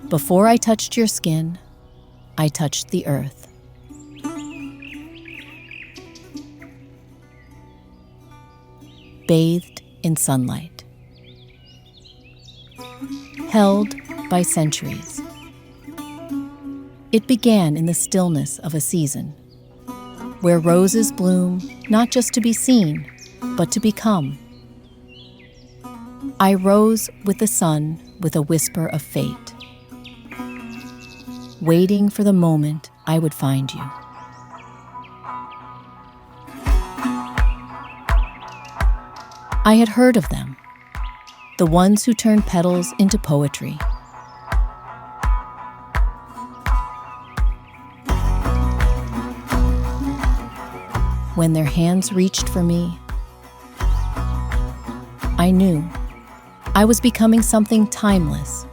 Before I touched your skin, I touched the earth. Bathed in sunlight. Held by centuries. It began in the stillness of a season, where roses bloom not just to be seen, but to become. I rose with the sun with a whisper of fate, waiting for the moment I would find you. I had heard of them, the ones who turned petals into poetry. When their hands reached for me, I knew I was becoming something timeless.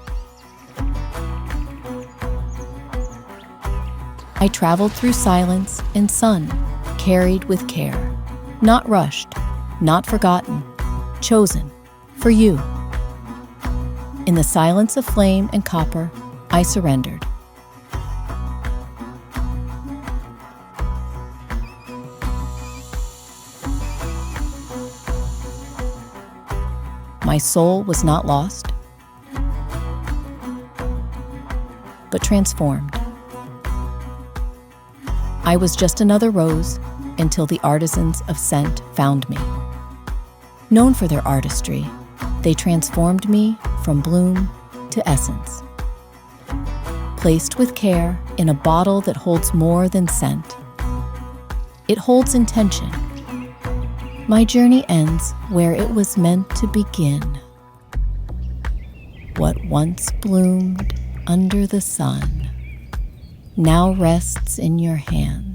I traveled through silence and sun, carried with care, not rushed, not forgotten, chosen for you. In the silence of flame and copper, I surrendered. My soul was not lost, but transformed. I was just another rose until the artisans of scent found me. Known for their artistry, they transformed me from bloom to essence. Placed with care in a bottle that holds more than scent. It holds intention. My journey ends where it was meant to begin. What once bloomed under the sun now rests in your hands.